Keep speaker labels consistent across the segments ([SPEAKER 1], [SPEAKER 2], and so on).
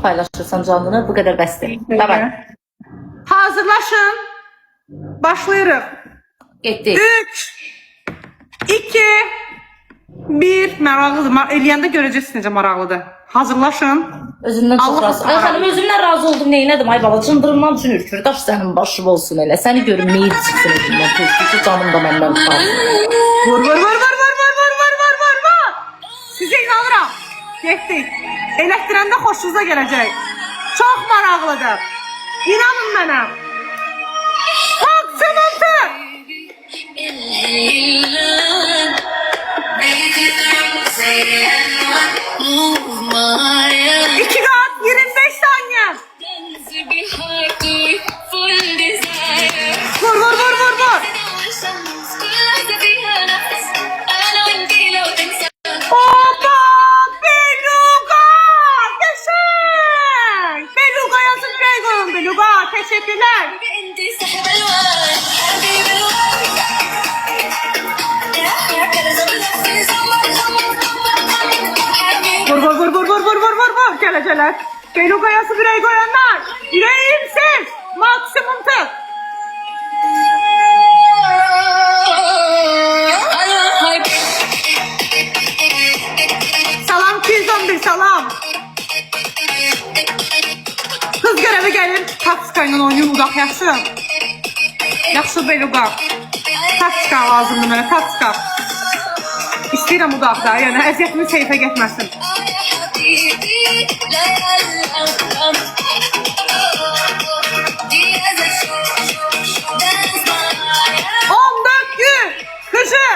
[SPEAKER 1] paylaşırsan canlını. Bu kadar bəsdir. Davay.
[SPEAKER 2] Hazırlaşın. Başlayırıq.
[SPEAKER 1] Getdik.
[SPEAKER 2] 3, 2, 1. Maraqlıdır. Eləyəndə görəcəksiniz necə maraqlıdır. Hazırlaşın.
[SPEAKER 1] Özümdən çox razı. Ay xanım, özümdən razı oldum. Neynədim? Ay bala, cındırımdan üçün ürkür. Daş sənin başım olsun elə. Səni görüm, meyil çıxsın özümdən. Tezliklə canım da məndən qalsın.
[SPEAKER 2] Vur, vur, vur, vur, vur, vur, vur, vur, vur, vur, vur. Sizə inanıram. Getdik. Elətdirəndə xoşunuza gələcək. Çox maraqlıdır. İnanın mənə. Maksimumdur. 2 kat 25 saniye. Vur, vur, vur, vur, vur. Opa! Beluga! Yaşar! Beluga yazın şey koyun Beluga. Teşekkürler. Vur, vur, vur, vur, vur, vur, vur, vur, vur. Geleceler. Beluga yazı birey koyanlar. Yüreğimsiz. Maksimumdur. Salam 211 salam. Kız görevi gelir. Taktika ile oynayın udaq yaxşı. Yaxşı Beluga. Taktika lazımdır mənə, taktika. İstəyirəm udaqda, yəni əziyyətimi seyfə getməsin. 14 gün kızı.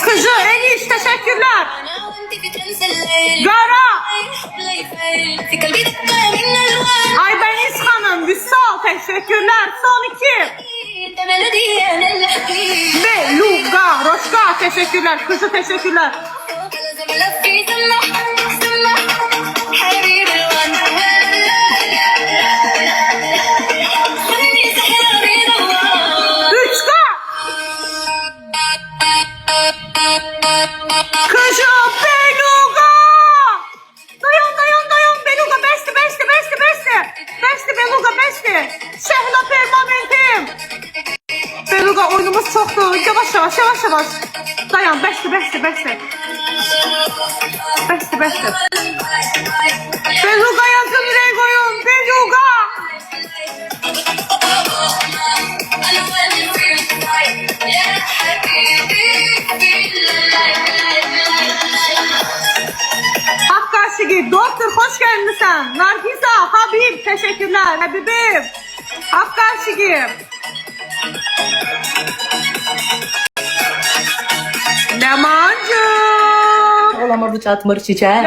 [SPEAKER 2] Kızı en iyi teşekkürler. Gara. Aybeniz Hanım, Vüsal teşekkürler. Son 2. Beluga, Roşka teşekkürler. Kızı teşekkürler. Kızı Beluga. Dayan dayan dayan Beluga. Besti besti besti besti. Besti Beluga besti. Şehla permanentim. Beluga oyunumuz çoktu. Yavaş yavaş yavaş yavaş. Dayan besti besti besti. Besti besti. Beluga yazın renk oyun. Beluga. Hakkari, doktor hoş geldin sen. Nargisa, Habib, teşekkürler. Habibim. Hakkari. Lemancım.
[SPEAKER 1] Olamadı çatmır çiçeği.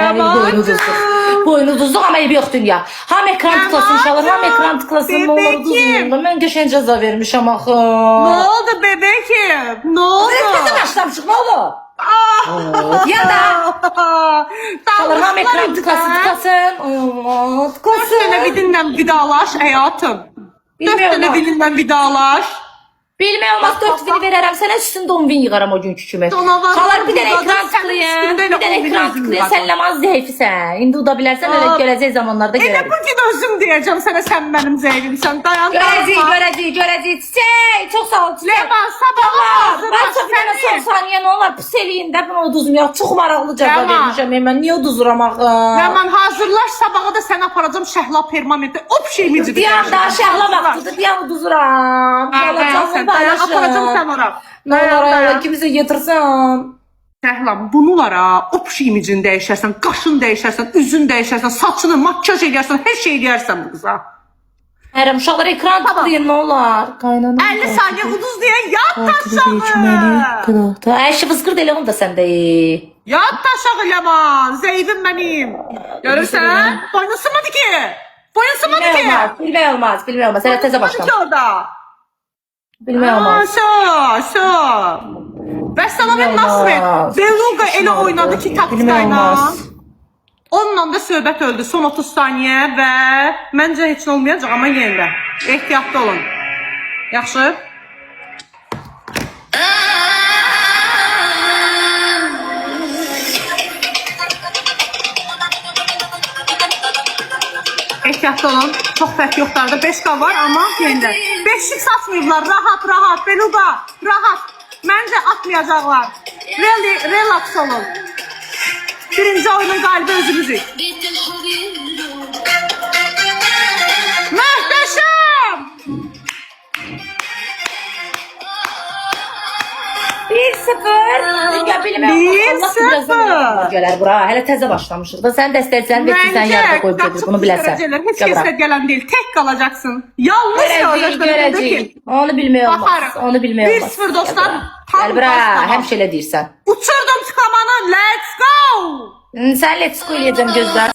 [SPEAKER 1] Boynuzuzluq ama evi yox dünya. Ham ekran tıklasın inşallah, ham ekran tıklasın. Ne olur düzgün. Ben geçen ceza vermişim axı.
[SPEAKER 2] Ne oldu bebekim? Ne oldu?
[SPEAKER 1] Öğretmeden başlamışıq, ne oldu? Ya da. İnşallah ham ekran tıklasın. Ay Allah, tıklasın.
[SPEAKER 2] 4 tane birinden vidalaş hayatım. 4 tane birinden vidalaş.
[SPEAKER 1] Bilmək olmaz, 4 vini verərəm sənə, üstündə 10 vin yığaram o günkü kimi. Xalar bir dənə ekran tıklayın, bir dənə ekran tıklayın, sən ləmaz zeyfisən. İndi uda bilərsən, elə gələcək zamanlarda
[SPEAKER 2] görərik. Elə bugün özüm deyəcəm sənə, sən mənim zeyfimsən, dayan.
[SPEAKER 1] Görəcək, çiçək, çox sağ ol çiçək.
[SPEAKER 2] Leman, sabahlar hazırlaş.
[SPEAKER 1] Varsa bir dənə son saniyə nə olar, pis eləyin də, bunu uduzmayaq. Çox maraqlı cəza vermişəm, mən niyə uduzuram axı?
[SPEAKER 2] Leman, hazırlaş, sabaha da səni aparacam Şəhla permanentdə, o şeyimici
[SPEAKER 1] bir anda Şəhla vaxtıdır, bir an uduzuram.
[SPEAKER 2] Aparacam sən ora.
[SPEAKER 1] Nə olar, kimsə getirsən.
[SPEAKER 2] Səhlam, bunlara opş imicin dəyişərsən, qaşın dəyişərsən, üzün dəyişərsən, saçını makyaj edərsən, hər şey edərsən bu qıza.
[SPEAKER 1] Hərəm, uşaqlar ekran tıklayın, nə olar?
[SPEAKER 2] 50 saniyə uduz deyən yat taşağı.
[SPEAKER 1] Əşi fıskır deyil, onu da sən də.
[SPEAKER 2] Yat taşağı Leman, zeyvim mənim. Görürsən? Boynusamadı ki. Boynusamadı ki.
[SPEAKER 1] Bilmək olmaz. Hələ təzə başlam. Bilmək olmaz.
[SPEAKER 2] Bəs nasıl Beluga elə oynadı ki taktikayla. Onunla da söhbət öldü. Son 30 saniyə və məncə heç nə olmayacaq amma yenə də. Ehtiyatlı olun. Yaxşı? Ehtiyatlı olun. Çok fərq yoxdur da. 5K var ama yenə. 5'lik satmayıblar. Rahat rahat. Beluga. Rahat. Məncə atmayacaqlar. Really relax olun. Birinci oyunun qalibi özümüzük. Möhtəşəm!
[SPEAKER 1] 1-0. Ya bilmem.
[SPEAKER 2] 1-0.
[SPEAKER 1] Gələr bura. Hələ təzə başlamışıq da. Sən dəstəksən və sən yarıda qoyub gedir. Bunu biləsən.
[SPEAKER 2] Heç kəsdə gələn deyil. Tek qalacaqsın. Yalnız qalacaqsın.
[SPEAKER 1] Görəcəyik. Onu bilmək olmaz.
[SPEAKER 2] Baxarıq.
[SPEAKER 1] Onu bilmək olmaz.
[SPEAKER 2] 1-0 dostlar.
[SPEAKER 1] Gəl bura. Həmişə elə deyirsən.
[SPEAKER 2] Uçurdum tıklamanı. Let's go!
[SPEAKER 1] Sən let's go eləyəcəm gözlər.